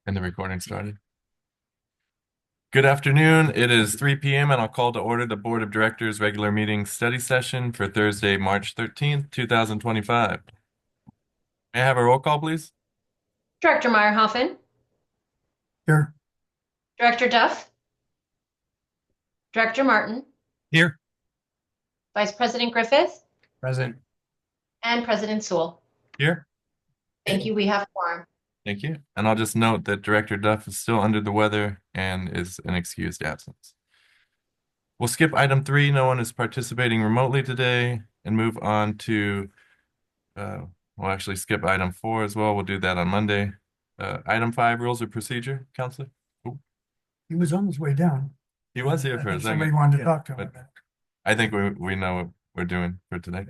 And the recording started. Good afternoon. It is 3 p.m. and I'll call to order the Board of Directors regular meeting study session for Thursday, March 13th, 2025. May I have a roll call, please? Director Meyerhoffen, Here. Director Duff, Director Martin, Here. Vice President Griffith, Present. and President Sewell. Here. Thank you. We have quorum. Thank you. And I'll just note that Director Duff is still under the weather and is an excused absence. We'll skip item 3. No one is participating remotely today and move on to, we'll actually skip item 4 as well. We'll do that on Monday. Item 5, rules of procedure, Counselor. Oh, He was on his way down. he was here I for a think second. somebody wanted to talk to him. But I think we know what we're doing for today.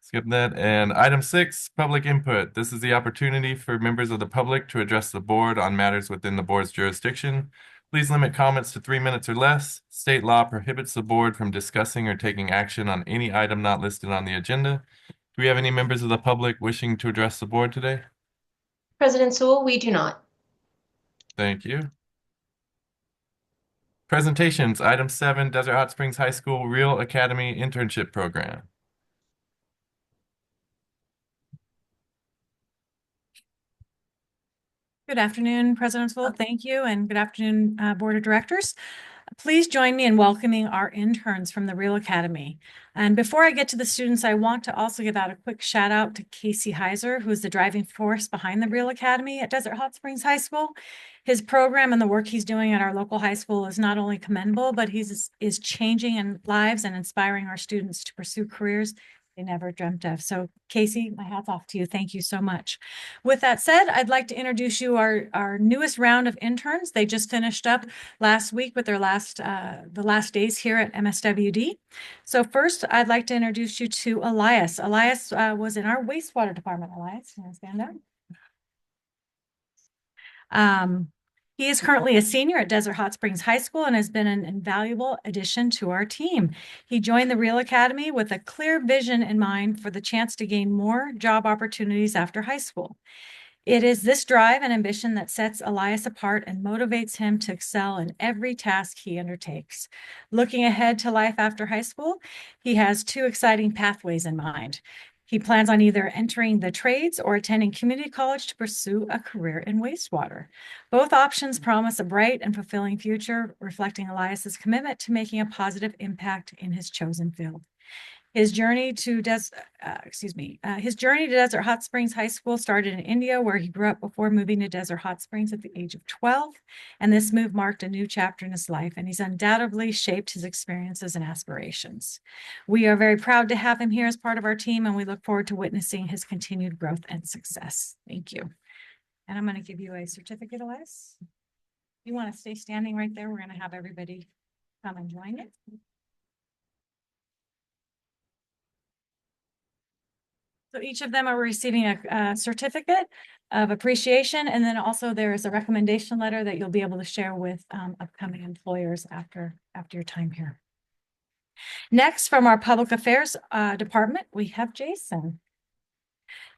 Skip that. And item 6, public input. This is the opportunity for members of the public to address the board on matters within the board's jurisdiction. Please limit comments to 3 minutes or less. State law prohibits the board from discussing or taking action on any item not listed on the agenda. Do we have any members of the public wishing to address the board today? President Sewell, we do not. Thank you. Presentations. Item 7, Desert Hot Springs High School Real Academy Internship Program. Good afternoon, President Sewell. Thank you, and good afternoon, Board of Directors. Please join me in welcoming our interns from the Real Academy. And before I get to the students, I want to also give out a quick shout out to Casey Heiser, who is the driving force behind the Real Academy at Desert Hot Springs High School. His program and the work he's doing at our local high school is not only commendable, but is changing lives and inspiring our students to pursue careers they never dreamt of. So Casey, my hat's off to you. Thank you so much. With that said, I'd like to introduce you our newest round of interns. They just finished up last week with their the last days here at MSWD. So first, I'd like to introduce you to Elias. Elias was in our wastewater department. Elias, you want to stand up? He is currently a senior at Desert Hot Springs High School and has been an invaluable addition to our team. He joined the Real Academy with a clear vision in mind for the chance to gain more job opportunities after high school. It is this drive and ambition that sets Elias apart and motivates him to excel in every task he undertakes. Looking ahead to life after high school, he has 2 exciting pathways in mind. He plans on either entering the trades or attending community college to pursue a career in wastewater. Both options promise a bright and fulfilling future, reflecting Elias's commitment to making a positive impact in his chosen field. His journey to Desert Hot Springs High School started in India, where he grew up before moving to Desert Hot Springs at the age of 12. And this move marked a new chapter in his life, and he's undoubtedly shaped his experiences and aspirations. We are very proud to have him here as part of our team, and we look forward to witnessing his continued growth and success. Thank you. And I'm going to give you a certificate, Elias. You want to stay standing right there? We're going to have everybody come and join it. So each of them are receiving a certificate of appreciation, and then also there is a recommendation letter that you'll be able to share with upcoming employers after your time here. Next, from our Public Affairs Department, we have Jason.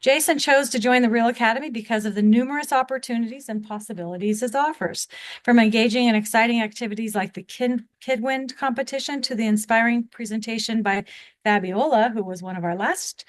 Jason chose to join the Real Academy because of the numerous opportunities and possibilities it offers, from engaging in exciting activities like the Kidwind competition to the inspiring presentation by Fabiola, who was one of our last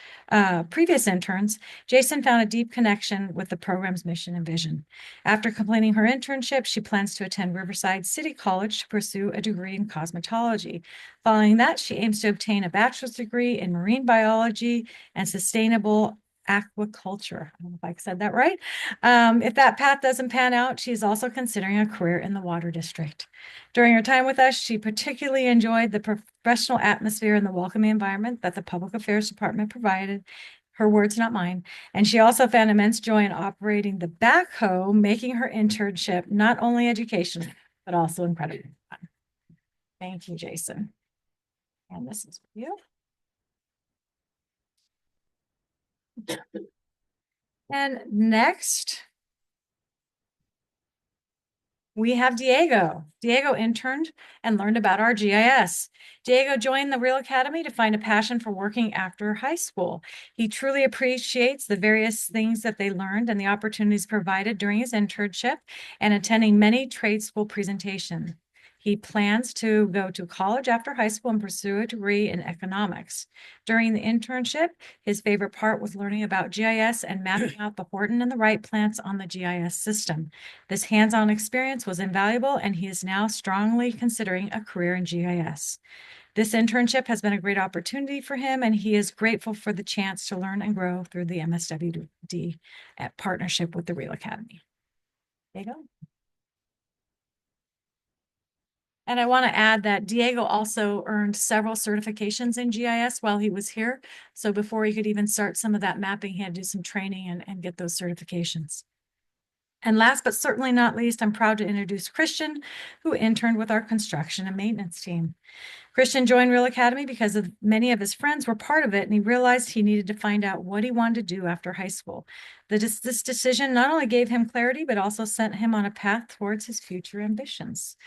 previous interns. Jason found a deep connection with the program's mission and vision. After completing her internship, she plans to attend Riverside City College to pursue a degree in cosmetology. Following that, she aims to obtain a bachelor's degree in marine biology and sustainable aquaculture. I don't know if I said that right. If that path doesn't pan out, she's also considering a career in the water district. During her time with us, she particularly enjoyed the professional atmosphere and the welcoming environment that the Public Affairs Department provided. Her words, not mine. And she also found immense joy in operating the backhoe, making her internship not only educational, but also incredibly fun. Thank you, Jason. And this is for you. And next, We have Diego. Diego interned and learned about our GIS. Diego joined the Real Academy to find a passion for working after high school. He truly appreciates the various things that they learned and the opportunities provided during his internship and attending many trade school presentations. He plans to go to college after high school and pursue a degree in economics. During the internship, his favorite part was learning about GIS and mapping out the Horton and the Wright plants on the GIS system. This hands-on experience was invaluable, and he is now strongly considering a career in GIS. This internship has been a great opportunity for him, and he is grateful for the chance to learn and grow through the MSWD at partnership with the Real Academy. There you go. And I want to add that Diego also earned several certifications in GIS while he was here. So before he could even start some of that mapping, he had to do some training and get those certifications. And last but certainly not least, I'm proud to introduce Christian, who interned with our construction and maintenance team. Christian joined Real Academy because many of his friends were part of it, and he realized he needed to find out what he wanted to do after high school. This decision not only gave him clarity, but also sent him on a path towards his future ambitions.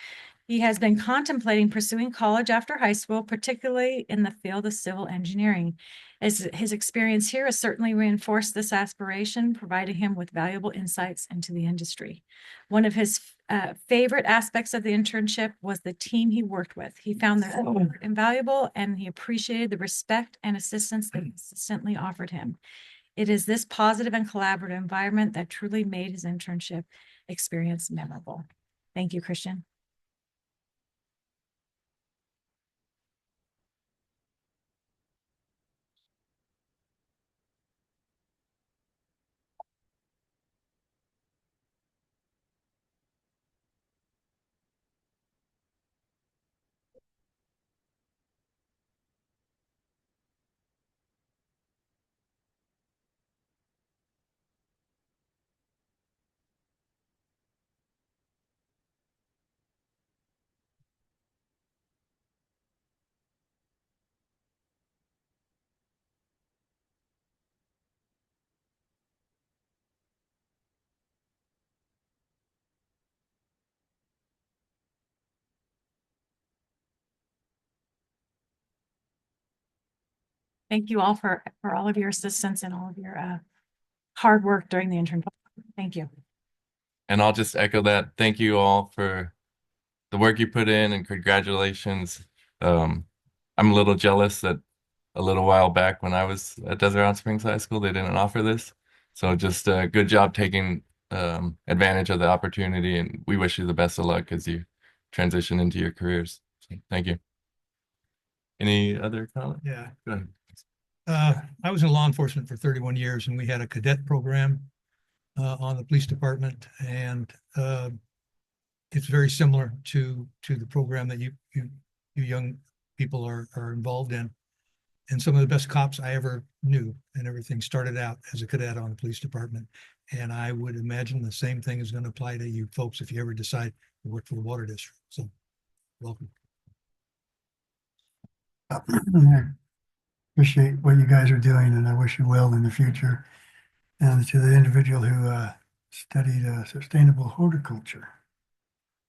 He has been contemplating pursuing college after high school, particularly in the field of civil engineering. As his experience here has certainly reinforced this aspiration, providing him with valuable insights into the industry. One of his favorite aspects of the internship was the team he worked with. He found their support invaluable, and he appreciated the respect and assistance they consistently offered him. It is this positive and collaborative environment that truly made his internship experience memorable. Thank you, Christian. Thank you all for all of your assistance and all of your hard work during the internship. Thank you. And I'll just echo that. Thank you all for the work you put in, and congratulations. I'm a little jealous that a little while back when I was at Desert Hot Springs High School, they didn't offer this. So just good job taking advantage of the opportunity, and we wish you the best of luck as you transition into your careers. So, thank you. Any other comments? Yeah. Go ahead. I was in law enforcement for 31 years, and we had a cadet program on the police department, and it's very similar to the program that you young people are involved in. And some of the best cops I ever knew, and everything started out as a cadet on the police department. And I would imagine the same thing is going to apply to you folks if you ever decide to work for the water district. So, welcome. I appreciate what you guys are doing, and I wish you well in the future. And to the individual who studied sustainable horticulture,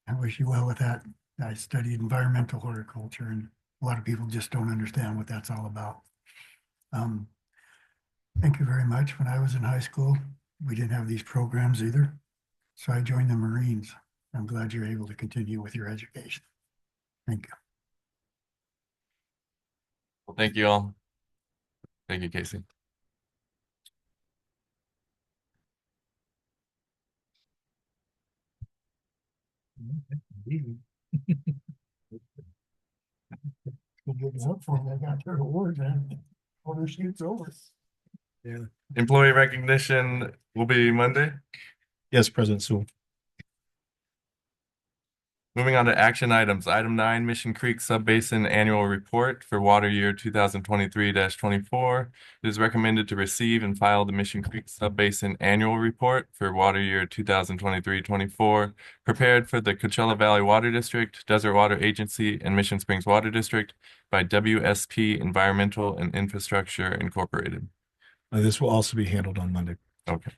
I wish you well with that. I studied environmental horticulture, and a lot of people just don't understand what that's all about. Thank you very much. When I was in high school, we didn't have these programs either. So I joined the Marines. I'm glad you're able to continue with your education. Thank you. Well, thank you all. Thank you, Casey. I got their awards and order sheets over. Yeah. Employee recognition will be Monday. Yes, President Sewell. Moving on to action items. Item 9, Mission Creek Subbasin Annual Report for water year 2023-24. It is recommended to receive and file the Mission Creek Subbasin Annual Report for water year 2023-24, prepared for the Coachella Valley Water District, Desert Water Agency, and Mission Springs Water District by WSP Environmental and Infrastructure Incorporated. This will also be handled on Monday. Okay.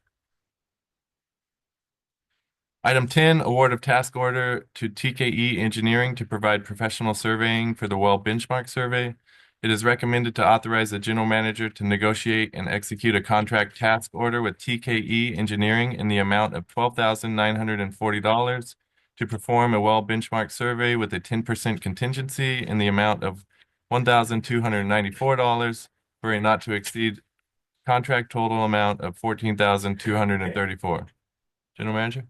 Item 10, award of task order to TKE Engineering to provide professional surveying for the well benchmark survey. It is recommended to authorize the general manager to negotiate and execute a contract task order with TKE Engineering in the amount of $12,940 to perform a well benchmark survey with a 10% contingency in the amount of $1,294 for a not to exceed contract total amount of $14,234. General Manager?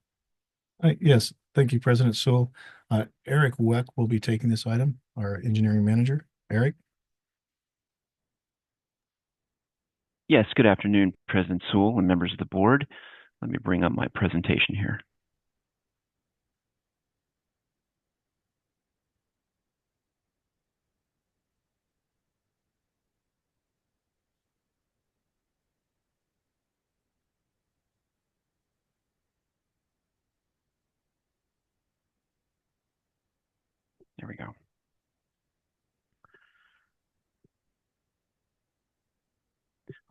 Yes, thank you, President Sewell. Eric Weck will be taking this item, our engineering manager. Eric? Yes, good afternoon, President Sewell and members of the board. Let me bring up my presentation here. There we go.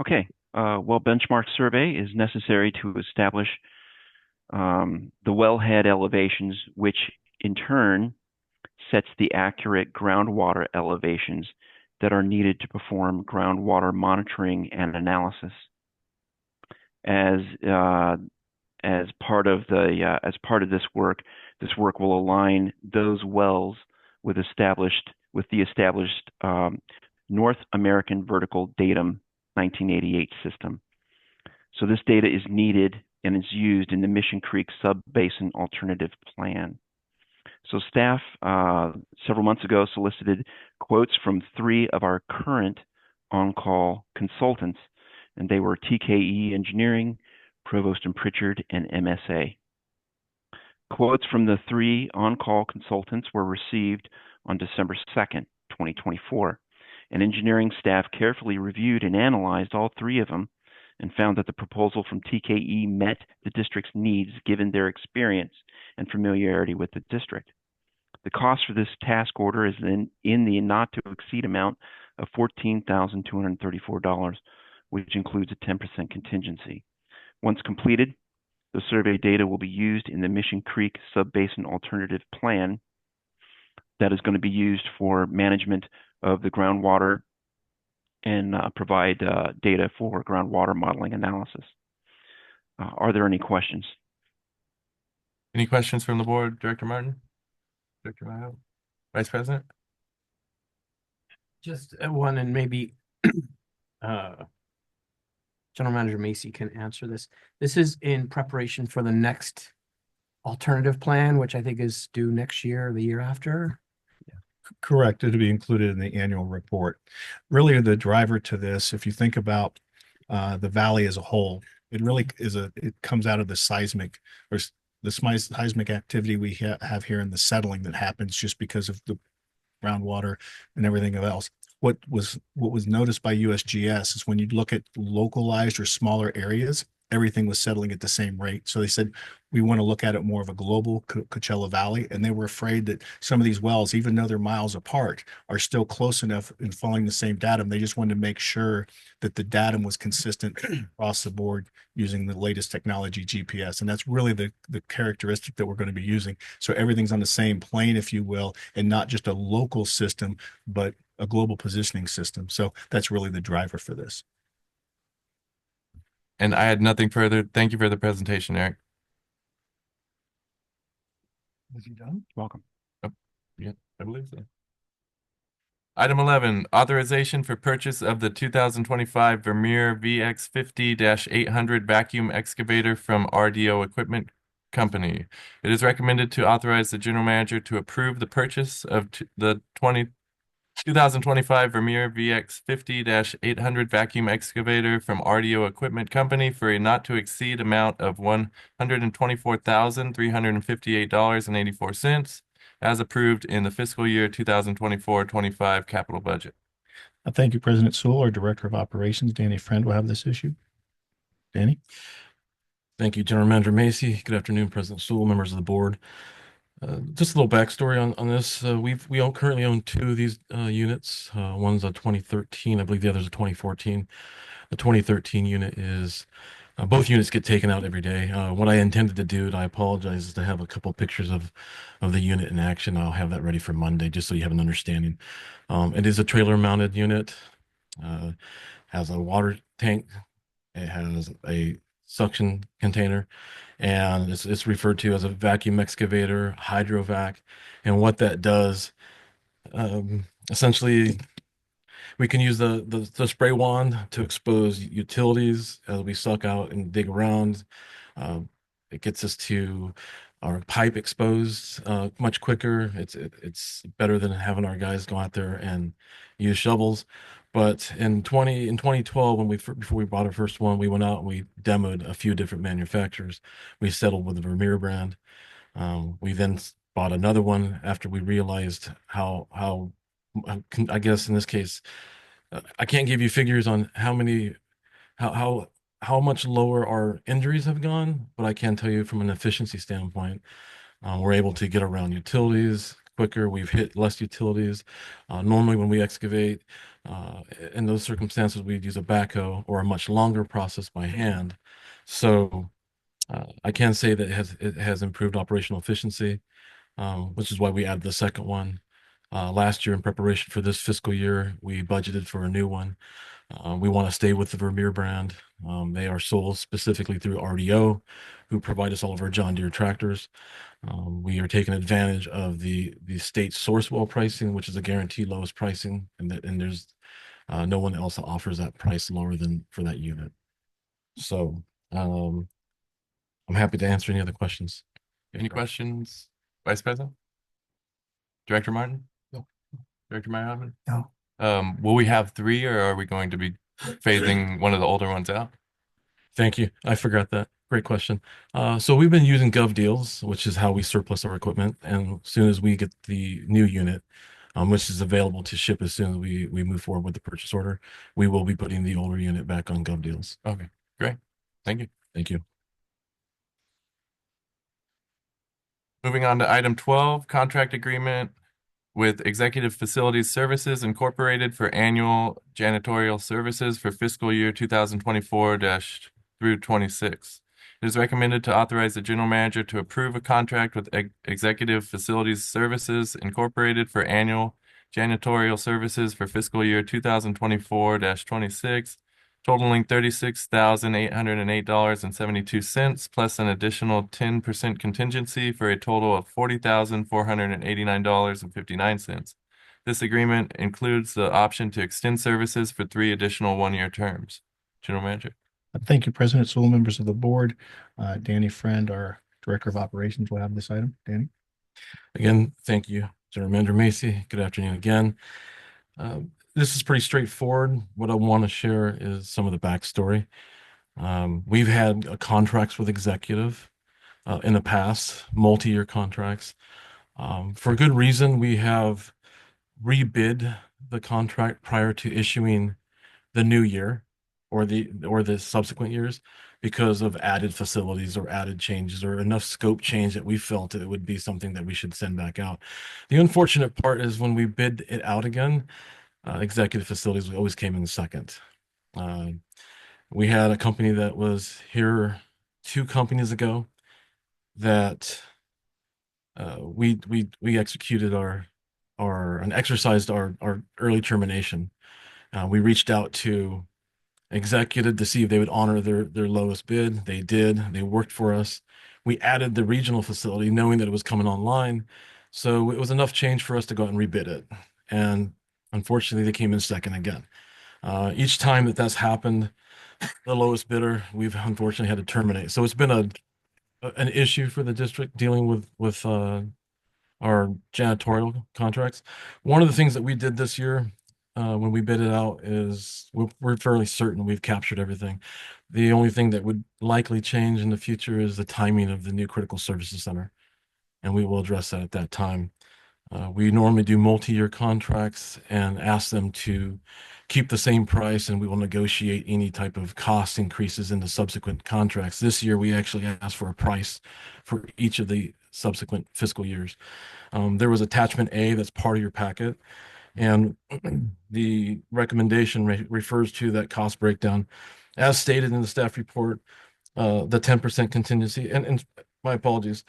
Okay, well, benchmark survey is necessary to establish the wellhead elevations, which in turn sets the accurate groundwater elevations that are needed to perform groundwater monitoring and analysis. As part of this work will align those wells with the established North American Vertical Datum 1988 system. So this data is needed and is used in the Mission Creek Sub-Basin Alternative Plan. So staff several months ago solicited quotes from 3 of our current on-call consultants, and they were TKE Engineering, Provost and Pritchard, and MSA. Quotes from the 3 on-call consultants were received on December 2nd, 2024. And engineering staff carefully reviewed and analyzed all 3 of them and found that the proposal from TKE met the district's needs given their experience and familiarity with the district. The cost for this task order is in the not to exceed amount of $14,234, which includes a 10% contingency. Once completed, the survey data will be used in the Mission Creek Sub-Basin Alternative Plan that is going to be used for management of the groundwater and provide data for groundwater modeling analysis. Are there any questions? Any questions from the board, Director Martin? Director Mayo? Vice President? Just one, and maybe General Manager Macy can answer this. This is in preparation for the next alternative plan, which I think is due next year or the year after. Correct. It'll be included in the annual report. Really, the driver to this, if you think about the valley as a whole, it really is it comes out of the seismic activity we have here in the settling that happens just because of the groundwater and everything else. What was noticed by USGS is when you look at localized or smaller areas, everything was settling at the same rate. So they said, we want to look at it more of a global Coachella Valley. And they were afraid that some of these wells, even though they're miles apart, are still close enough in following the same datum. They just wanted to make sure that the datum was consistent across the board using the latest technology, GPS. And that's really the characteristic that we're going to be using. So everything's on the same plane, if you will, and not just a local system, but a global positioning system. So that's really the driver for this. And I had nothing further. Thank you for the presentation, Eric. Is he done? Welcome. Yeah, I believe so. Item 11, authorization for purchase of the 2025 Vermeer VX50-800 vacuum excavator from RDO Equipment Company. It is recommended to authorize the general manager to approve the purchase of the 2025 Vermeer VX50-800 vacuum excavator from RDO Equipment Company for a not to exceed amount of $124,358.84 as approved in the fiscal year 2024-25 capital budget. Thank you, President Sewell. Our Director of Operations, Danny Friend, will have this issue. Danny? Thank you, General Manager Macy. Good afternoon, President Sewell, members of the board. Just a little backstory on this. We currently own 2 of these units. One's a 2013, I believe the other's a 2014. The 2013 unit is Both units get taken out every day. What I intended to do, and I apologize, is to have a couple pictures of the unit in action. I'll have that ready for Monday, just so you have an understanding. It is a trailer-mounted unit. Has a water tank. It has a suction container, and it's referred to as a vacuum excavator, hydrovac. And what that does, essentially, we can use the spray wand to expose utilities as we suck out and dig around. It gets us to our pipe exposed much quicker. It's better than having our guys go out there and use shovels. But in 2012, when before we bought our first one, we went out and we demoed a few different manufacturers. We settled with the Vermeer brand. We then bought another one after we realized how I guess in this case, I can't give you figures on how how how much lower our injuries have gone, but I can tell you from an efficiency standpoint, we're able to get around utilities quicker. We've hit less utilities. Normally, when we excavate, in those circumstances, we'd use a backhoe or a much longer process by hand. So I can say that it has improved operational efficiency, which is why we added the second one. Last year, in preparation for this fiscal year, we budgeted for a new one. We want to stay with the Vermeer brand. They are sold specifically through RDO, who provide us all of our John Deere tractors. We are taking advantage of the state source well pricing, which is a guaranteed lowest pricing, and there's no one else that offers that price lower than for that unit. So I'm happy to answer any other questions. Any questions, Vice President? Director Martin? No. Director Myerhoffman? No. Will we have three, or are we going to be phasing one of the older ones out? Thank you. I forgot that. Great question. So we've been using Gov Deals, which is how we surplus our equipment. And as soon as we get the new unit, which is available to ship as soon as we move forward with the purchase order, we will be putting the older unit back on Gov Deals. Okay, great. Thank you. Thank you. Moving on to item 12, contract agreement with Executive Facilities Services Incorporated for annual janitorial services for fiscal year 2024 through 26. It is recommended to authorize the general manager to approve a contract with Executive Facilities Services Incorporated for annual janitorial services for fiscal year 2024-26, totaling $36,808.72 plus an additional 10% contingency for a total of $40,489.59. This agreement includes the option to extend services for 3 additional one-year terms. General Manager. Thank you, President Sewell, members of the board. Danny Friend, our Director of Operations, will have this item. Danny? Again, thank you, General Manager Macy. Good afternoon again. This is pretty straightforward. What I want to share is some of the backstory. We've had contracts with Executive in the past, multi-year contracts. For good reason, we have rebid the contract prior to issuing the new year or the subsequent years because of added facilities or added changes or enough scope change that we felt it would be something that we should send back out. The unfortunate part is when we bid it out again, Executive Facilities always came in second. We had a company that was here 2 companies ago that we executed and exercised our early termination. We reached out to Executive to see if they would honor their lowest bid. They did. They worked for us. We added the regional facility knowing that it was coming online. So it was enough change for us to go out and rebid it. And unfortunately, they came in second again. Each time that's happened, the lowest bidder, we've unfortunately had to terminate. So it's been an issue for the district dealing with our janitorial contracts. One of the things that we did this year when we bid it out is we're fairly certain we've captured everything. The only thing that would likely change in the future is the timing of the new critical services center, and we will address that at that time. We normally do multi-year contracts and ask them to keep the same price, and we will negotiate any type of cost increases in the subsequent contracts. This year, we actually asked for a price for each of the subsequent fiscal years. There was attachment A that's part of your packet, and the recommendation refers to that cost breakdown. As stated in the staff report, the 10% contingency. And my apologies.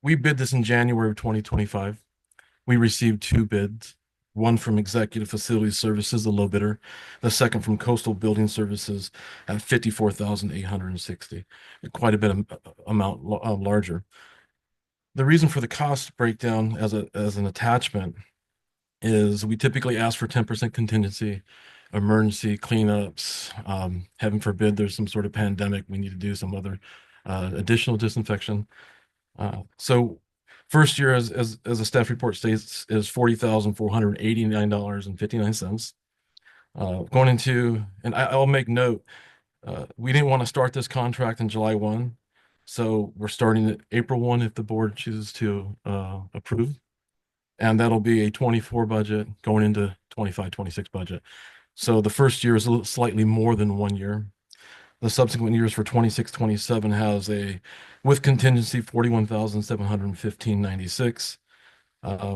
We bid this in January of 2025. We received two bids, one from Executive Facility Services, the low bidder, the second from Coastal Building Services at 54,860, quite a bit of amount larger. The reason for the cost breakdown as an attachment is we typically ask for 10% contingency, emergency cleanups. Heaven forbid there's some sort of pandemic, we need to do some other additional disinfection. So first year, as a staff report states, is $40,489.59. Going into, and I'll make note, we didn't want to start this contract in July 1. So we're starting at April 1 if the board chooses to approve. And that'll be a 24 budget going into 25, 26 budget. So the first year is a little slightly more than 1 year. The subsequent years for 26, 27 has a, with contingency, 41,715.96.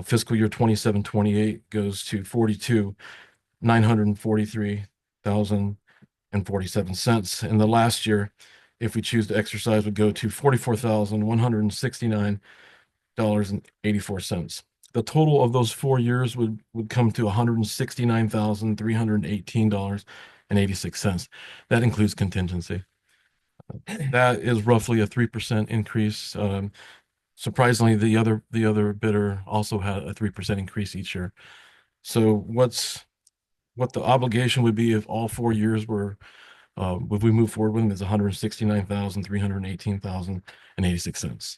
Fiscal year 27, 28 goes to 42,943,047. And the last year, if we choose to exercise, would go to $44,169.84. The total of those 4 years would come to $169,318.86. That includes contingency. That is roughly a 3% increase. Surprisingly, the other bidder also had a 3% increase each year. So what the obligation would be if all 4 years were, if we move forward with them, is $169,318.86.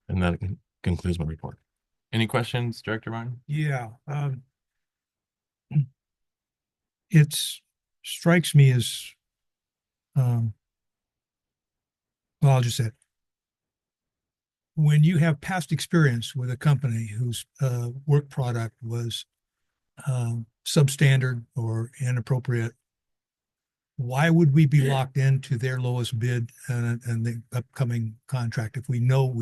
And that concludes my report. Any questions, Director Martin? Yeah, it strikes me as, well, I'll just say it. When you have past experience with a company whose work product was substandard or inappropriate, why would we be locked into their lowest bid and the upcoming contract if we know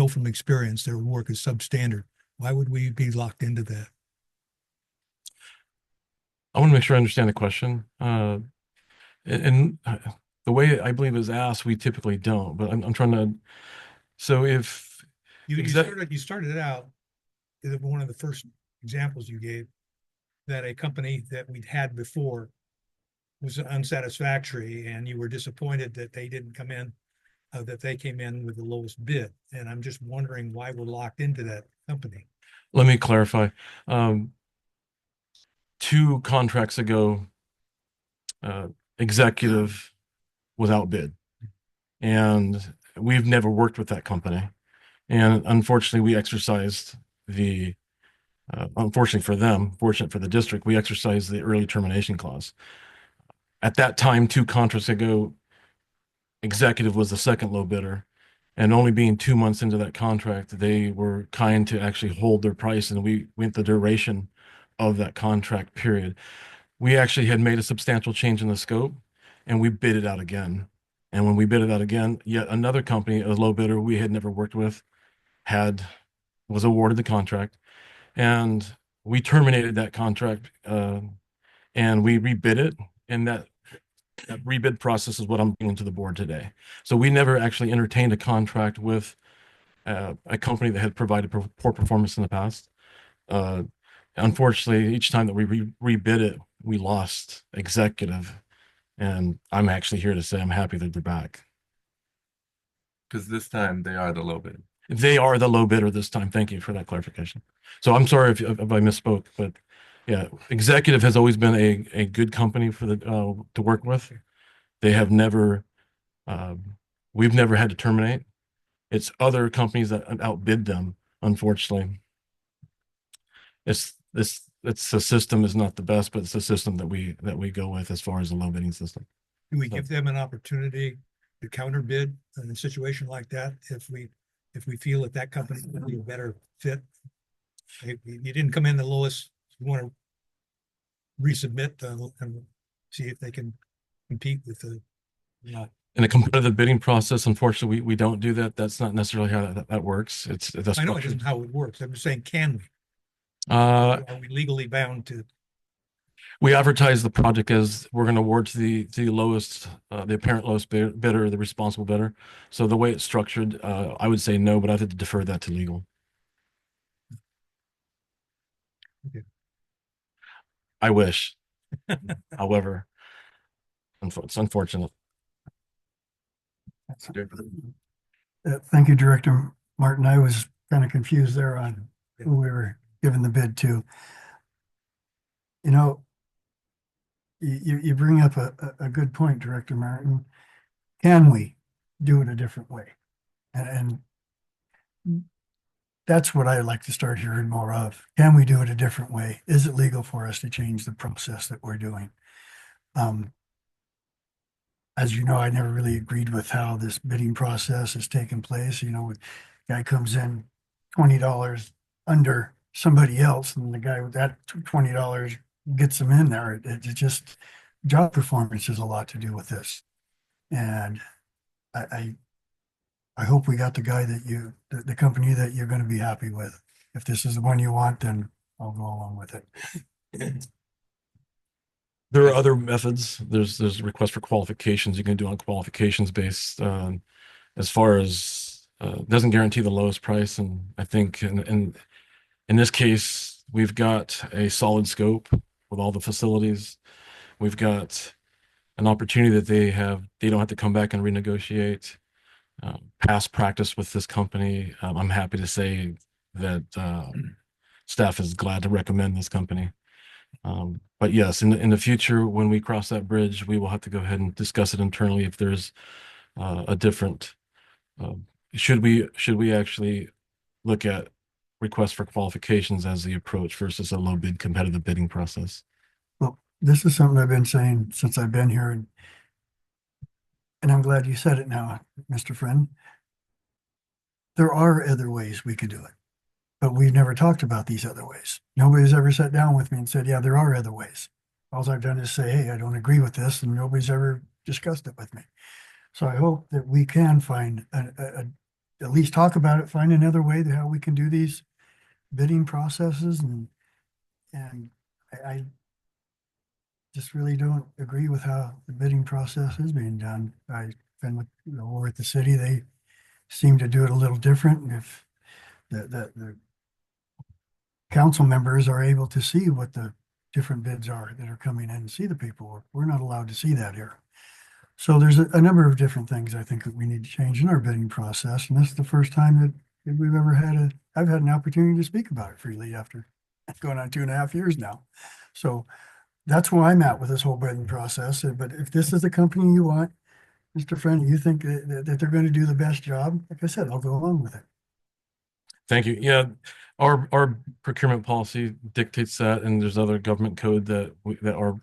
from experience their work is substandard? Why would we be locked into that? I want to make sure I understand the question. And the way I believe it was asked, we typically don't, but I'm trying to, so if you started it out, one of the first examples you gave, that a company that we'd had before was unsatisfactory and you were disappointed that they didn't come in, that they came in with the lowest bid. And I'm just wondering why we're locked into that company. Let me clarify. 2 contracts ago, Executive was outbid, and we've never worked with that company. And unfortunately, we exercised the, unfortunately for them, fortunate for the district, we exercised the early termination clause. At that time, 2 contracts ago, Executive was the second low bidder. And only being 2 months into that contract, they were kind to actually hold their price, and we went the duration of that contract period. We actually had made a substantial change in the scope, and we bid it out again. And when we bid it out again, yet another company, a low bidder we had never worked with, was awarded the contract, and we terminated that contract, and we rebid it, and that rebid process is what I'm bringing to the board today. So we never actually entertained a contract with a company that had provided poor performance in the past. Unfortunately, each time that we rebid it, we lost Executive, and I'm actually here to say I'm happy that they're back. Because this time they are the low bid. They are the low bidder this time. Thank you for that clarification. So I'm sorry if I misspoke, but yeah, Executive has always been a good company for the to work with. They have never, we've never had to terminate. It's other companies that outbid them, unfortunately. The system is not the best, but it's a system that we go with as far as the low bidding system. Do we give them an opportunity to counter bid in a situation like that if we feel that company would be a better fit? You didn't come in the lowest, you want to resubmit and see if they can compete with the. In a competitive bidding process, unfortunately, we don't do that. That's not necessarily how that works. I know it isn't how it works. I'm just saying, can we? Uh, Are we legally bound to? We advertise the project as we're going to award to the lowest, the apparent lowest bidder, the responsible bidder. So the way it's structured, I would say no, but I have to defer that to legal. Okay. I wish. However, it's unfortunate. Thank you, Director Martin. I was kind of confused there on who we were giving the bid to. You know, you bring up a good point, Director Martin. Can we do it a different way? And that's what I'd like to start hearing more of. Can we do it a different way? Is it legal for us to change the process that we're doing? As you know, I never really agreed with how this bidding process has taken place. You know, guy comes in $20 under somebody else, and the guy with that $20 gets them in there. It just job performance has a lot to do with this, and I hope we got the guy that the company that you're going to be happy with. If this is the one you want, then I'll go along with it. There are other methods. There's requests for qualifications you can do on qualifications based. As far as doesn't guarantee the lowest price, and I think in this case we've got a solid scope with all the facilities. We've got an opportunity that they don't have to come back and renegotiate. Past practice with this company, I'm happy to say that staff is glad to recommend this company. But yes, in the future, when we cross that bridge, we will have to go ahead and discuss it internally if there's a different. Should we actually look at requests for qualifications as the approach versus a low bid competitive bidding process? Well, this is something I've been saying since I've been here, and I'm glad you said it now, Mr. Friend. There are other ways we could do it, but we've never talked about these other ways. Nobody's ever sat down with me and said, yeah, there are other ways. All I've done is say, hey, I don't agree with this, and nobody's ever discussed it with me. So I hope that we can find at least talk about it, find another way to how we can do these bidding processes, and I just really don't agree with how the bidding process is being done. I've been with, over at the city, they seem to do it a little different. And if the council members are able to see what the different bids are that are coming in and see the paperwork, we're not allowed to see that here. So there's a number of different things I think that we need to change in our bidding process. And this is the first time that we've ever I've had an opportunity to speak about it freely after going on 2.5 years now. So that's where I'm at with this whole bidding process. But if this is the company you want, Mr. Friend, you think that they're going to do the best job, like I said, I'll go along with it. Thank you. Yeah, our procurement policy dictates that, and there's other government code that are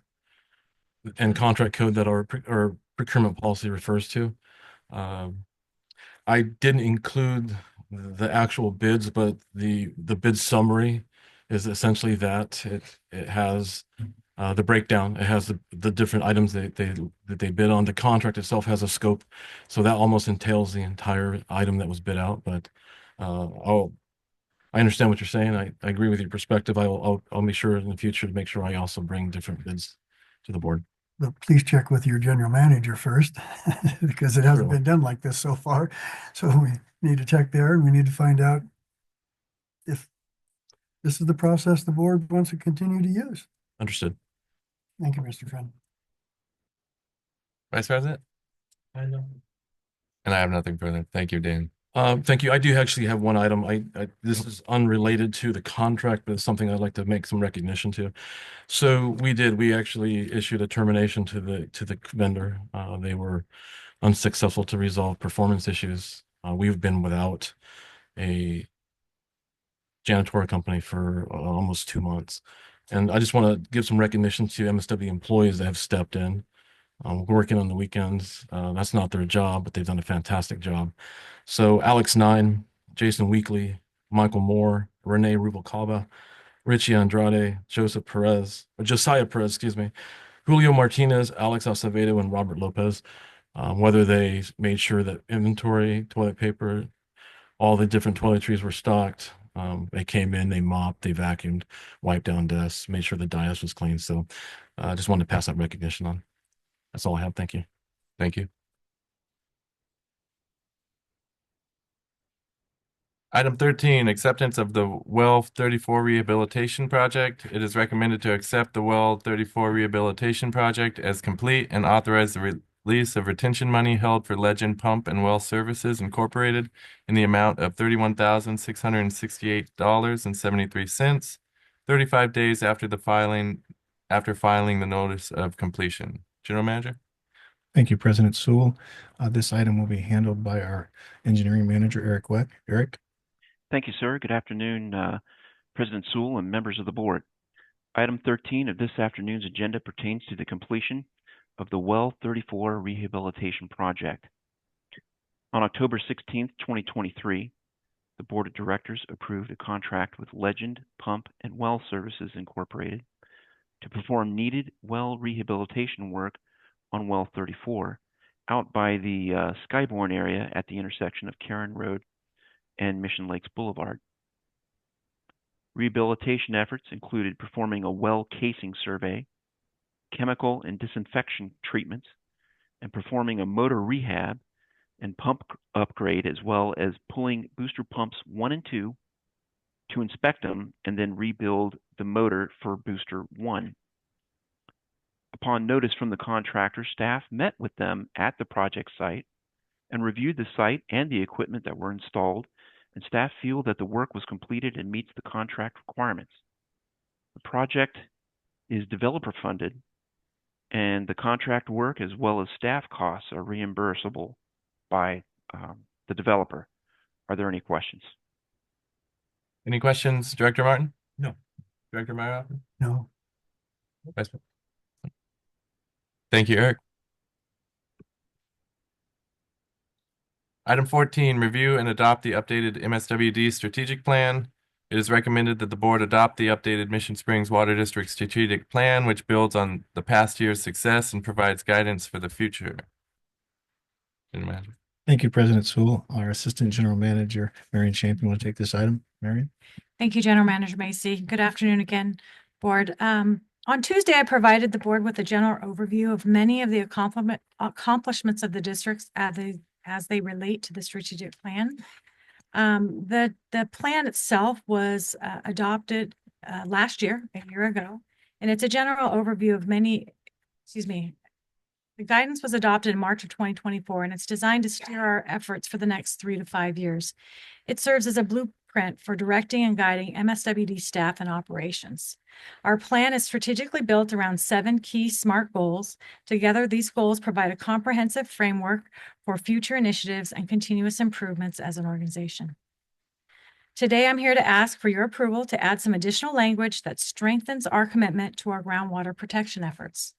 and contract code that our procurement policy refers to. I didn't include the actual bids, but the bid summary is essentially that it has the breakdown. It has the different items that they bid on. The contract itself has a scope, so that almost entails the entire item that was bid out. But I understand what you're saying. I agree with your perspective. I'll be sure in the future to make sure I also bring different bids to the board. But please check with your general manager first, because it hasn't been done like this so far. So we need to check there, and we need to find out if this is the process the board wants to continue to use. Understood. Thank you, Mr. Friend. Vice President? I know. And I have nothing further. Thank you, Dan. Thank you. I do actually have one item. This is unrelated to the contract, but it's something I'd like to make some recognition to. So we actually issued a termination to the vendor. They were unsuccessful to resolve performance issues. We've been without a janitorial company for almost 2 months. And I just want to give some recognition to MSW employees that have stepped in, working on the weekends. That's not their job, but they've done a fantastic job. So Alex Nine, Jason Weekly, Michael Moore, Renee Rubalcaba, Richie Andrade, Josiah Perez, excuse me, Julio Martinez, Alex Acevedo, and Robert Lopez. Whether they made sure that inventory, toilet paper, all the different toiletries were stocked, They came in, they mopped, they vacuumed, wiped down desks, made sure the dais was clean. So I just wanted to pass that recognition on. That's all I have. Thank you. Thank you. Item 13, acceptance of the Well 34 Rehabilitation Project. It is recommended to accept the Well 34 Rehabilitation Project as complete and authorize the release of retention money held for Legend Pump and Well Services Incorporated in the amount of $31,668.73, 35 days after filing the notice of completion. General Manager? Thank you, President Sewell. This item will be handled by our engineering manager, Eric Weck. Eric? Thank you, sir. Good afternoon, President Sewell and members of the board. Item 13 of this afternoon's agenda pertains to the completion of the Well 34 Rehabilitation Project. On October 16th, 2023, the Board of Directors approved a contract with Legend Pump and Well Services Incorporated to perform needed well rehabilitation work on Well 34 out by the Skyborn area at the intersection of Karen Road and Mission Lakes Boulevard. Rehabilitation efforts included performing a well casing survey, chemical and disinfection treatments, and performing a motor rehab and pump upgrade, as well as pulling booster pumps 1 and 2 to inspect them and then rebuild the motor for booster 1. Upon notice from the contractor, staff met with them at the project site and reviewed the site and the equipment that were installed, and staff feel that the work was completed and meets the contract requirements. The project is developer funded, and the contract work as well as staff costs are reimbursable by the developer. Are there any questions? Any questions, Director Martin? No. Director Meyer? No. Vice President? Thank you, Eric. Item 14, review and adopt the updated MSWD strategic plan. It is recommended that the board adopt the updated Mission Springs Water District strategic plan, which builds on the past year's success and provides guidance for the future. Thank you, President Sewell. Our Assistant General Manager, Marion Champion, will take this item. Marion? Thank you, General Manager Macy. Good afternoon again, board. On Tuesday, I provided the board with a general overview of many of the accomplishments of the districts as they relate to the strategic plan. The plan itself was adopted last year, a year ago, and it's a general overview of the guidance was adopted in March of 2024, and it's designed to steer our efforts for the next 3 to 5 years. It serves as a blueprint for directing and guiding MSWD staff and operations. Our plan is strategically built around 7 key SMART goals. Together, these goals provide a comprehensive framework for future initiatives and continuous improvements as an organization. Today, I'm here to ask for your approval to add some additional language that strengthens our commitment to our groundwater protection efforts.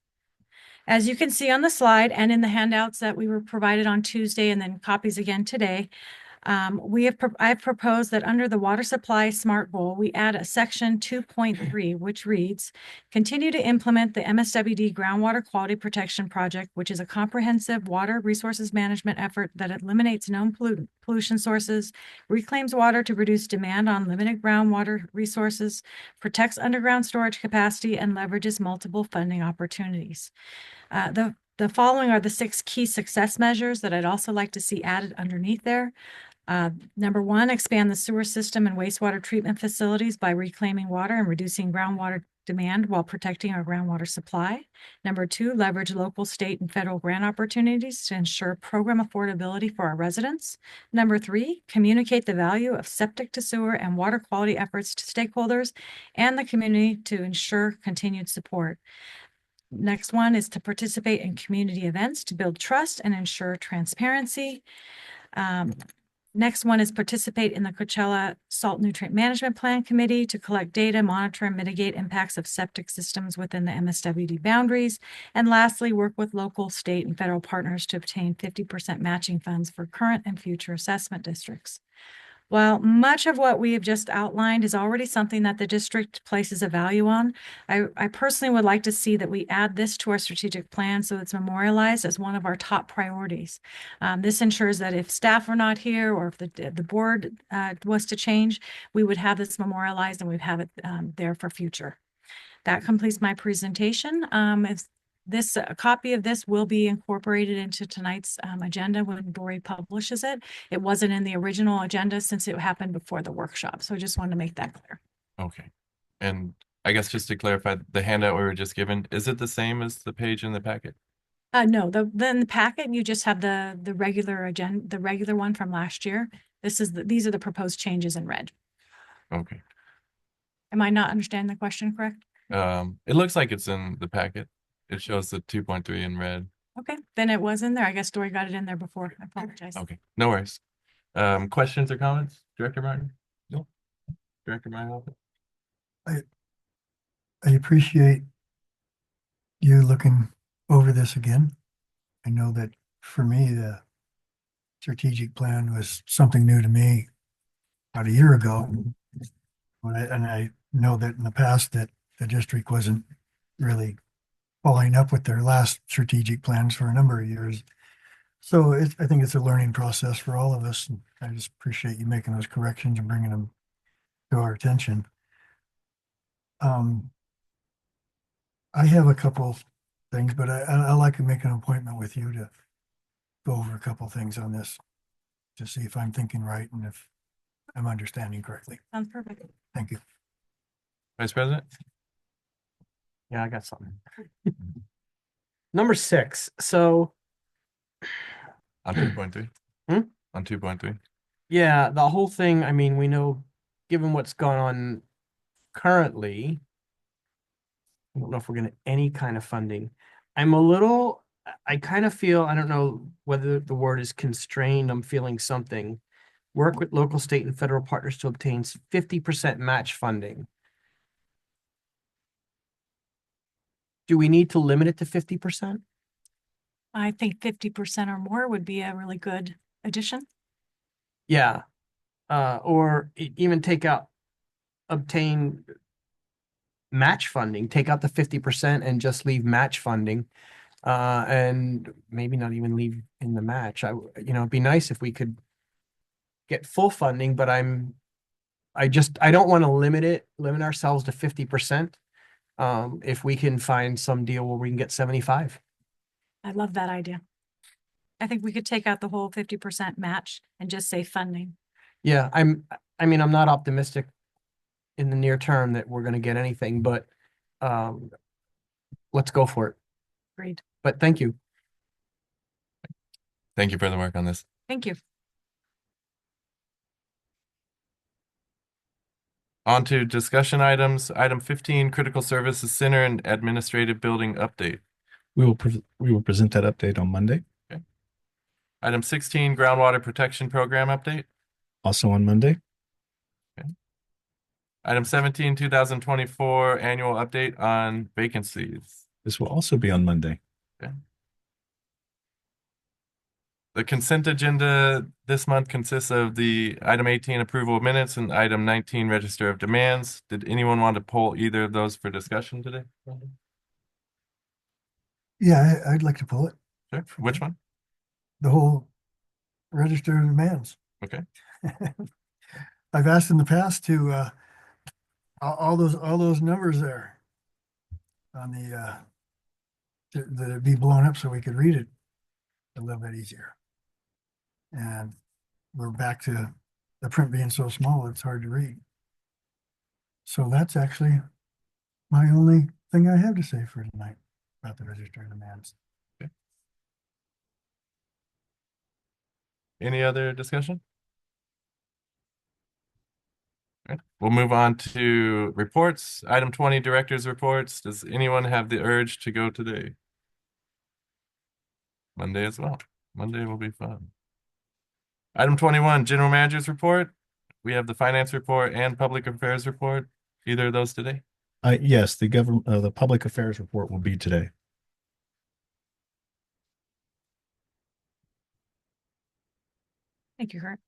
As you can see on the slide and in the handouts that we were provided on Tuesday and then copies again today, I've proposed that under the water supply SMART goal, we add a section 2.3, which reads, continue to implement the MSWD groundwater quality protection project, which is a comprehensive water resources management effort that eliminates known pollution sources, reclaims water to reduce demand on limited groundwater resources, protects underground storage capacity, and leverages multiple funding opportunities. The following are the 6 key success measures that I'd also like to see added underneath there. Number 1, expand the sewer system and wastewater treatment facilities by reclaiming water and reducing groundwater demand while protecting our groundwater supply. Number 2, leverage local, state, and federal grant opportunities to ensure program affordability for our residents. Number 3, communicate the value of septic to sewer and water quality efforts to stakeholders and the community to ensure continued support. Next one is to participate in community events to build trust and ensure transparency. Next one is participate in the Coachella Salt Nutrient Management Plan Committee to collect data, monitor, and mitigate impacts of septic systems within the MSWD boundaries. And lastly, work with local, state, and federal partners to obtain 50% matching funds for current and future assessment districts. While much of what we have just outlined is already something that the district places a value on, I personally would like to see that we add this to our strategic plan so it's memorialized as one of our top priorities. This ensures that if staff are not here or if the board was to change, we would have this memorialized and we'd have it there for future. That completes my presentation. A copy of this will be incorporated into tonight's agenda when Dory publishes it. It wasn't in the original agenda since it happened before the workshop. So I just wanted to make that clear. Okay. And I guess just to clarify, the handout we were just given, is it the same as the page in the packet? No, then the packet, you just have the regular agenda, the regular one from last year. These are the proposed changes in red. Okay. Am I not understanding the question correct? It looks like it's in the packet. It shows the 2.3 in red. Okay, then it was in there. I guess Dory got it in there before. I apologize. Okay, no worries. Questions or comments, Director Martin? No. Director Martin? I appreciate you looking over this again. I know that for me, the strategic plan was something new to me about a year ago. And I know that in the past that the district wasn't really following up with their last strategic plans for a number of years. So I think it's a learning process for all of us. And I just appreciate you making those corrections and bringing them to our attention. I have a couple things, but I like to make an appointment with you to go over a couple things on this to see if I'm thinking right and if I'm understanding correctly. Sounds perfect. Thank you. Vice President? Yeah, I got something. Number 6. So On 2.3? Hmm? On 2.3? yeah, the whole thing, I mean, we know, given what's gone on currently, I don't know if we're going to any kind of funding. I kind of feel, I don't know whether the word is constrained. I'm feeling something. Work with local, state, and federal partners to obtain 50% match funding. Do we need to limit it to 50%? I think 50% or more would be a really good addition. Yeah. Or even obtain match funding, take out the 50% and just leave match funding. And maybe not even leave in the match. It'd be nice if we could get full funding, but I don't want to limit ourselves to 50%. If we can find some deal where we can get 75. I love that idea. I think we could take out the whole 50% match and just say funding. Yeah, I'm not optimistic in the near term that we're going to get anything, but let's go for it. Agreed. But thank you. Thank you for the work on this. Thank you. On to discussion items. Item 15, Critical Services Center and Administrative Building Update. We will present that update on Monday, Item 16, Groundwater Protection Program Update. also on Monday. Item 17, 2024 Annual Update on Vacancies. This will also be on Monday. The consent agenda this month consists of the item 18, approval of minutes, and item 19, register of demands. Did anyone want to pull either of those for discussion today? Yeah, I'd like to pull it. Sure. Which one? The whole register of demands. Okay. I've asked in the past to all those numbers there on to be blown up so we could read it a little bit easier. And we're back to the print being so small it's hard to read. So that's actually my only thing I have to say for tonight about the register of demands. Any other discussion? All right. We'll move on to reports. Item 20, director's reports. Does anyone have the urge to go today? Monday as well. Monday will be fun. Item 21, general manager's report. We have the finance report and public affairs report. Either of those today? Yes, the public affairs report will be today. Thank you, Kurt.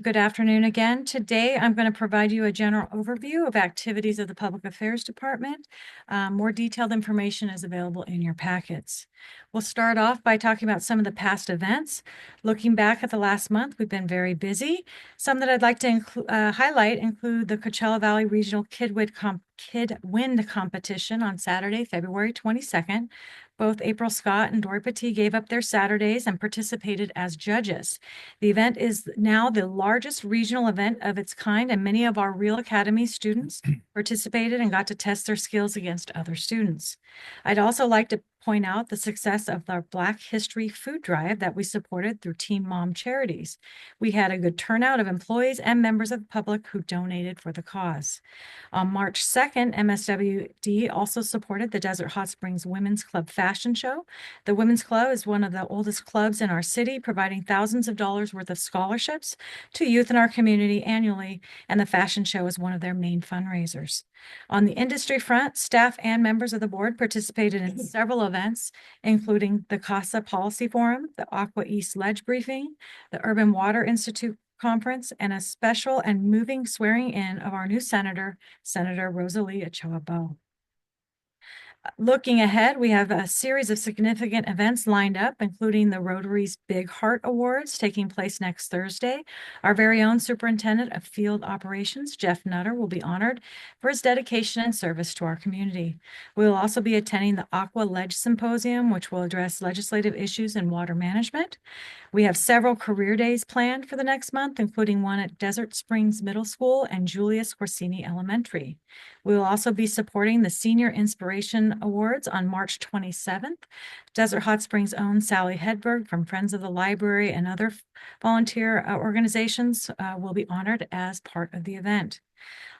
Good afternoon again. Today, I'm going to provide you a general overview of activities of the Public Affairs Department. More detailed information is available in your packets. We'll start off by talking about some of the past events. Looking back at the last month, we've been very busy. Some that I'd like to highlight include the Coachella Valley Regional Kid Wind Competition on Saturday, February 22nd. Both April Scott and Dory Petit gave up their Saturdays and participated as judges. The event is now the largest regional event of its kind, and many of our Real Academy students participated and got to test their skills against other students. I'd also like to point out the success of our Black History Food Drive that we supported through Team Mom Charities. We had a good turnout of employees and members of the public who donated for the cause. On March 2nd, MSWD also supported the Desert Hot Springs Women's Club Fashion Show. The Women's Club is one of the oldest clubs in our city, providing thousands of dollars worth of scholarships to youth in our community annually, and the fashion show is one of their main fundraisers. On the industry front, staff and members of the board participated in several events, including the CASA Policy Forum, the Aqua East Ledge Briefing, the Urban Water Institute Conference, and a special and moving swearing in of our new senator, Senator Rosalie Ochoa Bowe. Looking ahead, we have a series of significant events lined up, including the Rotary's Big Heart Awards taking place next Thursday. Our very own Superintendent of Field Operations, Jeff Nutter, will be honored for his dedication and service to our community. We will also be attending the Aqua Ledge Symposium, which will address legislative issues in water management. We have several career days planned for the next month, including one at Desert Springs Middle School and Julius Corsini Elementary. We will also be supporting the Senior Inspiration Awards on March 27th. Desert Hot Springs' own Sally Hedberg from Friends of the Library and other volunteer organizations will be honored as part of the event.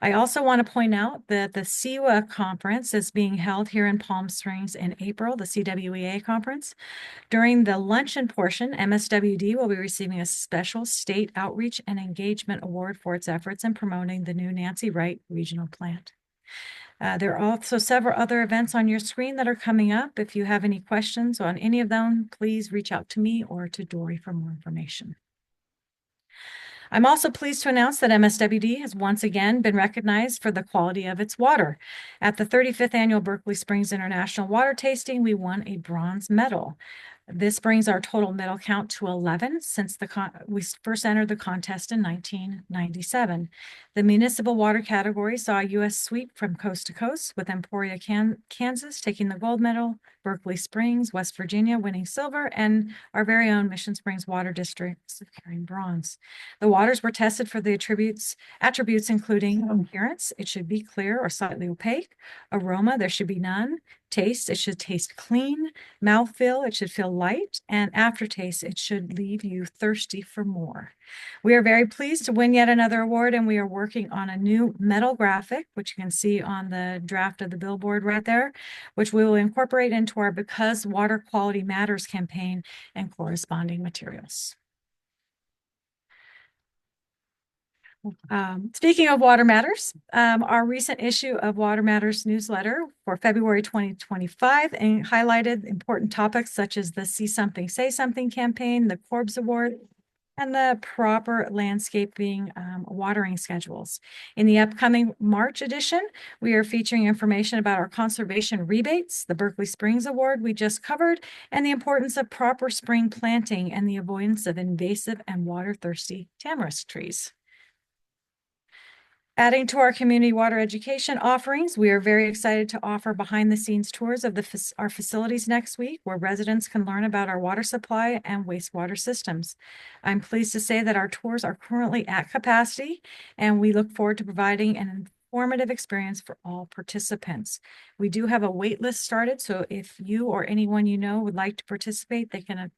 I also want to point out that the CEWA conference is being held here in Palm Springs in April, the CWEA conference. During the luncheon portion, MSWD will be receiving a special state outreach and engagement award for its efforts in promoting the new Nancy Wright Regional Plant. There are also several other events on your screen that are coming up. If you have any questions on any of them, please reach out to me or to Dory for more information. I'm also pleased to announce that MSWD has once again been recognized for the quality of its water. At the 35th Annual Berkeley Springs International Water Tasting, we won a bronze medal. This brings our total medal count to 11 since we first entered the contest in 1997. The municipal water category saw a U.S. sweep from coast to coast, with Emporia, Kansas taking the gold medal, Berkeley Springs, West Virginia winning silver, and our very own Mission Springs Water District carrying bronze. The waters were tested for the attributes including appearance, it should be clear or slightly opaque; aroma, there should be none; taste, it should taste clean; mouthfeel, it should feel light; and aftertaste, it should leave you thirsty for more. We are very pleased to win yet another award, and we are working on a new metal graphic, which you can see on the draft of the billboard right there, which we will incorporate into our Because Water Quality Matters campaign and corresponding materials. Speaking of Water Matters, our recent issue of Water Matters newsletter for February 2025 and highlighted important topics such as the See Something, Say Something campaign, the Corbs Award, and the proper landscaping watering schedules. In the upcoming March edition, we are featuring information about our conservation rebates, the Berkeley Springs Award we just covered, and the importance of proper spring planting and the avoidance of invasive and water-thirsty tamarisk trees. Adding to our community water education offerings, we are very excited to offer behind-the-scenes tours of our facilities next week, where residents can learn about our water supply and wastewater systems. I'm pleased to say that our tours are currently at capacity, and we look forward to providing an informative experience for all participants. We do have a wait list started, so if you or anyone you know would like to participate, they can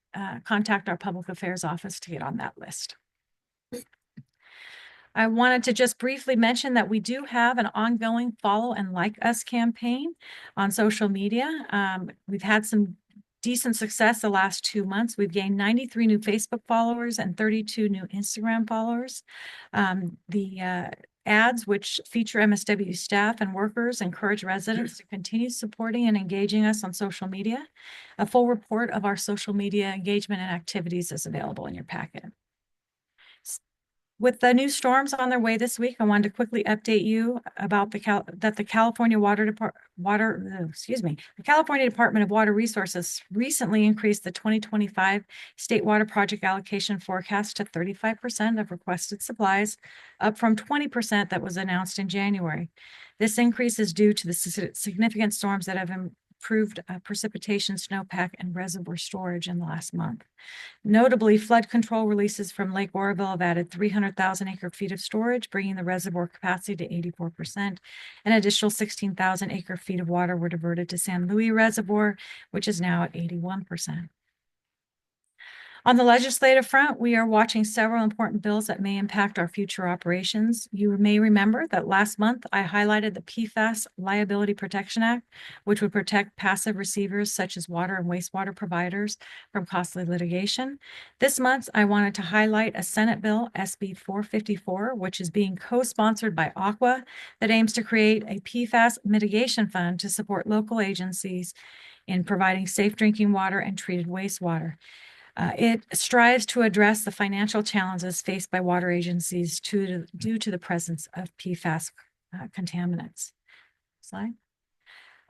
contact our public affairs office to get on that list. I wanted to just briefly mention that we do have an ongoing Follow and Like Us campaign on social media. We've had some decent success the last 2 months. We've gained 93 new Facebook followers and 32 new Instagram followers. The ads, which feature MSW staff and workers, encourage residents to continue supporting and engaging us on social media. A full report of our social media engagement and activities is available in your packet. With the new storms on their way this week, I wanted to quickly update you about the California the California Department of Water Resources recently increased the 2025 state water project allocation forecast to 35% of requested supplies, up from 20% that was announced in January. This increase is due to the significant storms that have improved precipitation, snowpack, and reservoir storage in the last month. Notably, flood control releases from Lake Oroville have added 300,000 acre-feet of storage, bringing the reservoir capacity to 84%. An additional 16,000 acre-feet of water were diverted to San Luis Reservoir, which is now at 81%. On the legislative front, we are watching several important bills that may impact our future operations. You may remember that last month I highlighted the PFAS Liability Protection Act, which would protect passive receivers such as water and wastewater providers from costly litigation. This month, I wanted to highlight a Senate bill, SB 454, which is being co-sponsored by Aqua, that aims to create a PFAS mitigation fund to support local agencies in providing safe drinking water and treated wastewater. It strives to address the financial challenges faced by water agencies due to the presence of PFAS contaminants. Slide.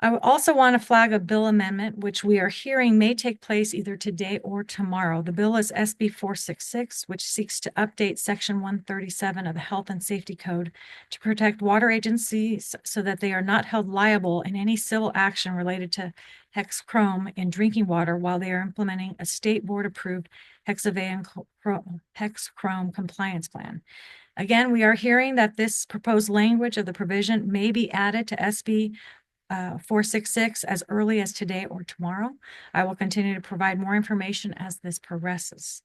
I also want to flag a bill amendment, which we are hearing may take place either today or tomorrow. The bill is SB 466, which seeks to update Section 137 of the Health and Safety Code to protect water agencies so that they are not held liable in any civil action related to hexchrome in drinking water while they are implementing a state board-approved hexachrome compliance plan. Again, we are hearing that this proposed language of the provision may be added to SB 466 as early as today or tomorrow. I will continue to provide more information as this progresses.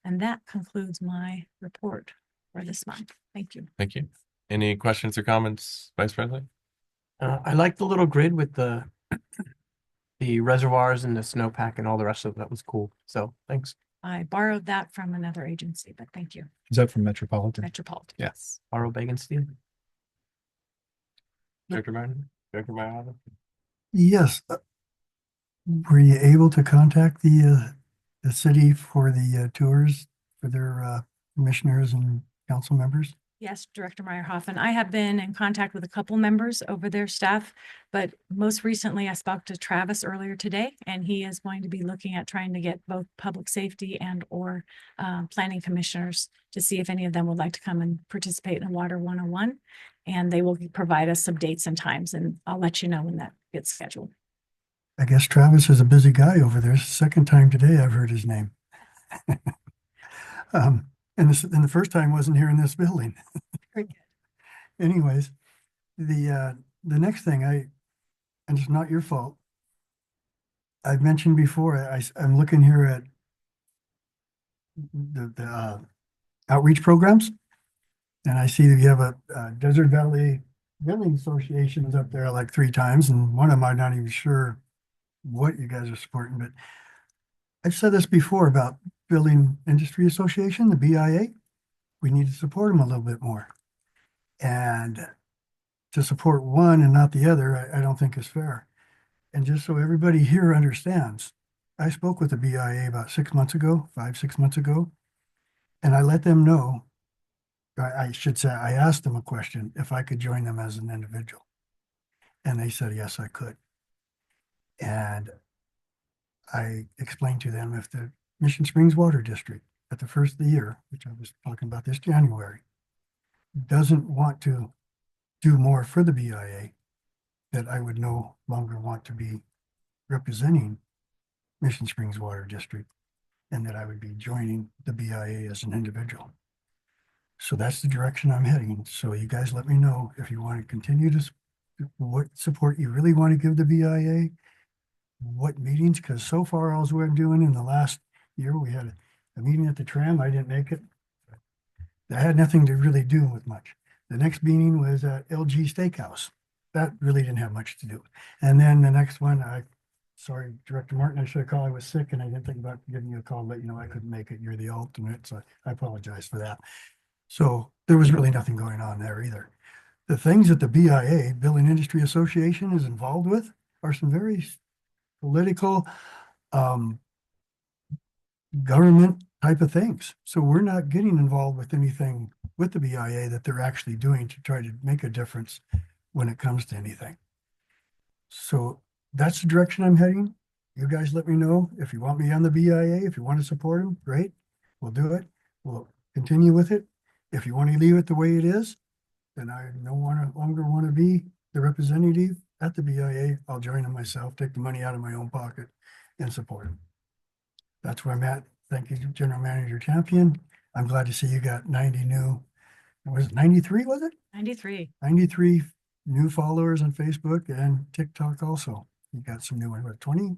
And that concludes my report for this month. Thank you. Thank you. Any questions or comments, Vice President? I like the little grid with the reservoirs and the snowpack and all the rest of it. That was cool. So thanks. I borrowed that from another agency, but thank you. Is that from Metropolitan? Metropolitan. Yes. Borrow, bag, and steal. Director Martin? Director Martin? Yes. Were you able to contact the city for the tours for their commissioners and council members? Yes, Director Meyerhoffen. I have been in contact with a couple members over their staff, but most recently I spoke to Travis earlier today, and he is going to be looking at trying to get both public safety and or planning commissioners to see if any of them would like to come and participate in Water 101. And they will provide us some dates and times, and I'll let you know when that gets scheduled. I guess Travis is a busy guy over there. It's the second time today I've heard his name. And the first time wasn't here in this building. Anyways, the next thing and it's not your fault. I've mentioned before, I'm looking here at the outreach programs. And I see that you have a Desert Valley Building Associations up there like 3 times, and one of them I'm not even sure what you guys are supporting, but I've said this before about Building Industry Association, the BIA. We need to support them a little bit more. And to support one and not the other, I don't think is fair. And just so everybody here understands, I spoke with the BIA about 6 months ago, 5-6 months ago, and I let them know, I should say, I asked them a question if I could join them as an individual. And they said, yes, I could. And I explained to them if the Mission Springs Water District at the first of the year, which I was talking about this January, doesn't want to do more for the BIA, that I would no longer want to be representing Mission Springs Water District, and that I would be joining the BIA as an individual. So that's the direction I'm heading. So you guys let me know if you want to continue to, what support you really want to give the BIA, what meetings, because so far all we're doing in the last year, we had a meeting at the tram. I didn't make it. That had nothing to really do with much. The next meeting was at LG Steakhouse. That really didn't have much to do. And then the next one, sorry, Director Martin, I should have called. I was sick and I didn't think about giving you a call, but you know, I couldn't make it. You're the alternate, so I apologize for that. So there was really nothing going on there either. The things that the BIA, Building Industry Association, is involved with are some very political, government type of things. So we're not getting involved with anything with the BIA that they're actually doing to try to make a difference when it comes to anything. So that's the direction I'm heading. You guys let me know if you want me on the BIA, if you want to support them, great. We'll do it. We'll continue with it. If you want to leave it the way it is, then I no longer want to be the representative at the BIA. I'll join them myself, take the money out of my own pocket and support them. That's where I'm at. Thank you, General Manager Champion. I'm glad to see you got 90 new, was it 93, was it? 93. 93 new followers on Facebook and TikTok also. You got some new ones, what, 20?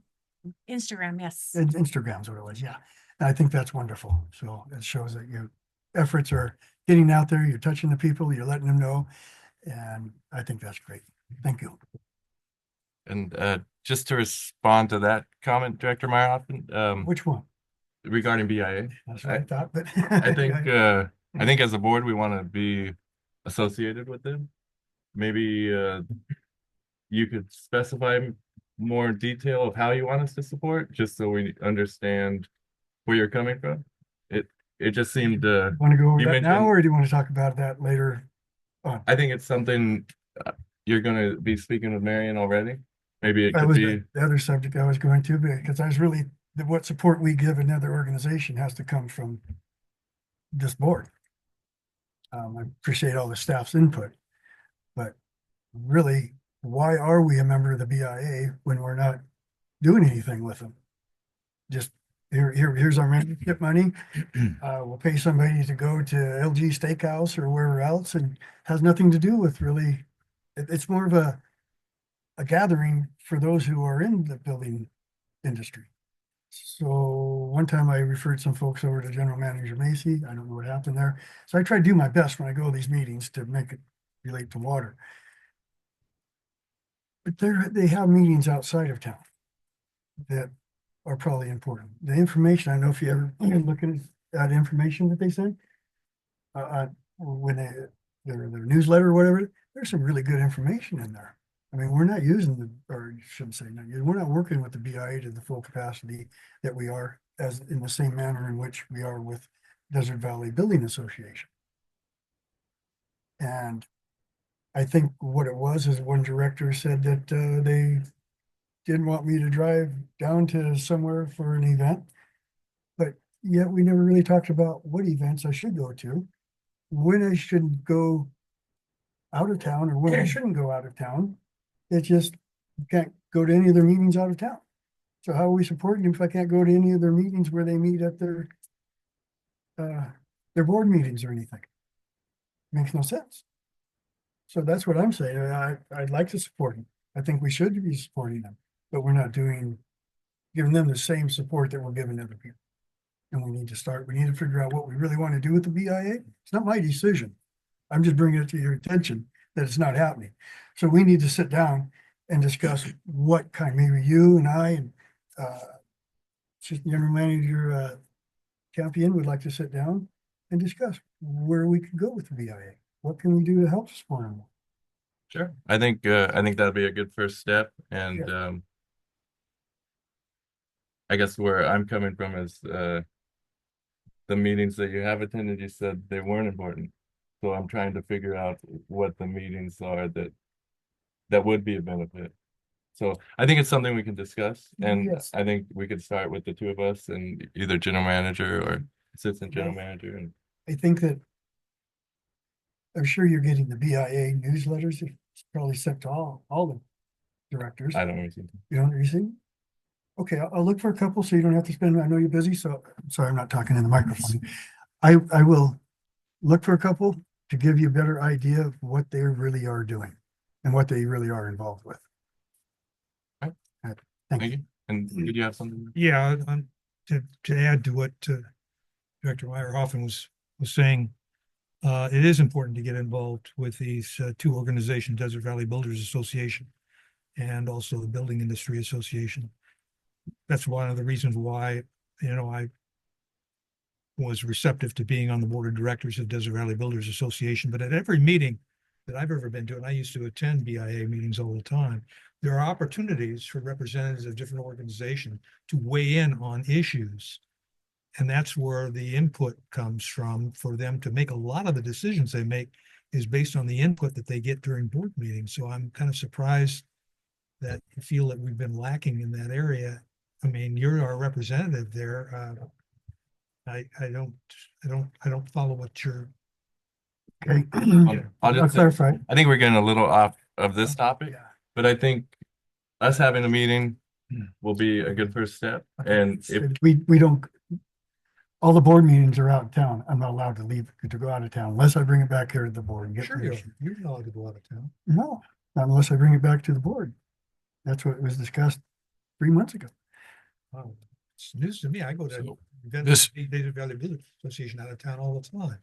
Instagram, yes. And Instagram's what it was, yeah. And I think that's wonderful. So it shows that your efforts are getting out there, you're touching the people, you're letting them know. And I think that's great. Thank you. And just to respond to that comment, Director Meyerhoffen, Which one? regarding BIA, That's what I thought, but. I think as a board, we want to be associated with them. Maybe you could specify more detail of how you want us to support, just so we understand where you're coming from. It just seemed Want to go over you that now, mentioned- or do you want to talk about that later on? I think it's something you're going to be speaking with Marion already. Maybe it That could was be. the other subject I was going to, because I was really, what support we give another organization has to come from this board. I appreciate all the staff's input, but really, why are we a member of the BIA when we're not doing anything with them? Just here's our membership money. We'll pay somebody to go to LG Steakhouse or wherever else, and has nothing to do with really, it's more of a gathering for those who are in the building industry. So one time I referred some folks over to General Manager Macy. I don't know what happened there. So I try to do my best when I go to these meetings to make it relate to water. But they have meetings outside of town that are probably important. The information, I don't know if you ever looking at information that they send, when their newsletter or whatever, there's some really good information in there. I mean, we're not using or I shouldn't say not using, we're not working with the BIA to the full capacity that we are, as in the same manner in which we are with Desert Valley Building Association. And I think what it was is one director said that they didn't want me to drive down to somewhere for an event, but yet we never really talked about what events I should go to, when I should go out of town or when I shouldn't go out of town. It just can't go to any of their meetings out of town. So how are we supporting them if I can't go to any of their meetings where they meet at their board meetings or anything? Makes no sense. So that's what I'm saying. I'd like to support them. I think we should be supporting them, but we're not giving them the same support that we're giving other people. And we need to figure out what we really want to do with the BIA. It's not my decision. I'm just bringing it to your attention that it's not happening. So we need to sit down and discuss what kind, maybe you and I and General Manager Champion would like to sit down and discuss where we can go with the BIA. What can we do to help support them? Sure. I think that'd be a good first step. And I guess where I'm coming from is the meetings that you have attended, you said they weren't important. So I'm trying to figure out what the meetings are that would be a benefit. So I think it's something we can discuss, and Yes. I think we could start with the two of us and either general manager or assistant general manager. And I think that I'm sure you're getting the BIA newsletters. It's probably sent to all the directors. I don't receive them. You don't receive? Okay, I'll look for a couple so you don't have to spend, I know you're busy, so I'm sorry, I'm not talking in the microphone. I will look for a couple to give you a better idea of what they really are doing and what they really are involved with. Right. Thank Thank you. you. And did you have something? Yeah, to add to what Director Meyerhoffen was saying, it is important to get involved with these two organizations, Desert Valley Builders Association and also the Building Industry Association. That's one of the reasons why, I was receptive to being on the board of directors of Desert Valley Builders Association. But at every meeting that I've ever been to, and I used to attend BIA meetings all the time, there are opportunities for representatives of different organizations to weigh in on issues And that's where the input comes from for them to make a lot of the decisions they make is based on the input that they get during board meetings. So I'm kind of surprised that you feel that we've been lacking in that area. I mean, you're our representative there. I don't follow what you're. Okay. I'll I'll just say- clarify. I think we're getting a little off of this topic, Yeah. but I think us having a meeting will be a good first step. And if We don't, all the board meetings are out of town. I'm not allowed to leave, to go out of town unless I bring it back here to the board and get Sure, you're permission. allowed to go out of town. No, not unless I bring it back to the board. That's what was discussed 3 months ago. Wow. It's news to me. I go to So this Data Availability Association out of town all the time.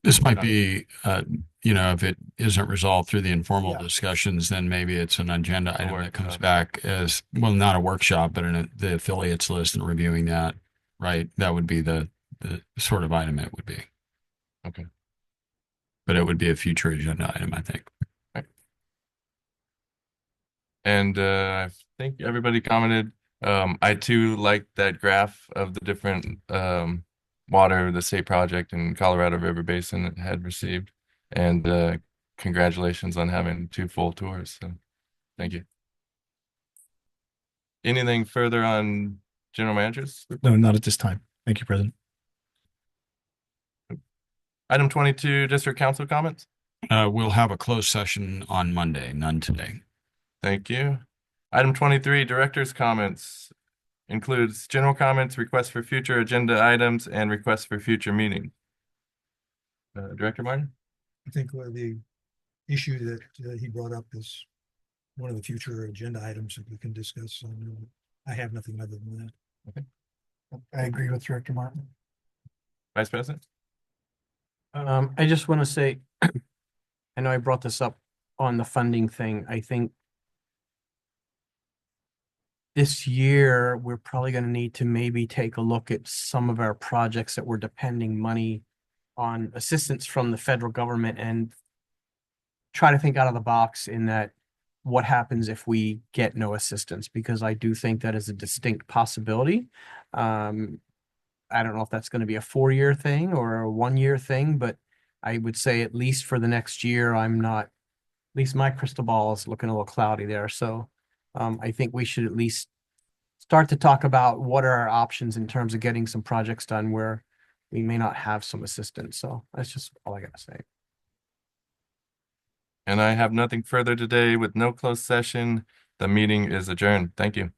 This might be, if it isn't resolved through the informal Yeah. discussions, then maybe it's an agenda item that comes workshop. back as, well, not a workshop, but the affiliates list and reviewing that, right? That would be the sort of item it would be. Okay. But it would be a future agenda item, I think. And I think everybody commented. I too like that graph of the different water the state project in Colorado River Basin had received. And congratulations on having 2 full tours. So thank you. Anything further on general managers? No, not at this time. Thank you, President. Item 22, district council comments. We'll have a closed session on Monday, none today. Thank you. Item 23, director's comments includes general comments, requests for future agenda items, and requests for future meetings. Director Martin? I think the issue that he brought up is one of the future agenda items that we can discuss. I have nothing other than that. I agree with Director Martin. Vice President? I just want to say, I know I brought this up on the funding thing. I think this year, we're probably going to need to maybe take a look at some of our projects that we're depending money on assistance from the federal government and try to think out of the box in that what happens if we get no assistance, because I do think that is a distinct possibility. I don't know if that's going to be a 4-year thing or a 1-year thing, but I would say at least for the next year, at least my crystal ball is looking a little cloudy there. So I think we should at least start to talk about what are our options in terms of getting some projects done where we may not have some assistance. So that's just all I got to say. And I have nothing further today with no closed session. The meeting is adjourned. Thank you.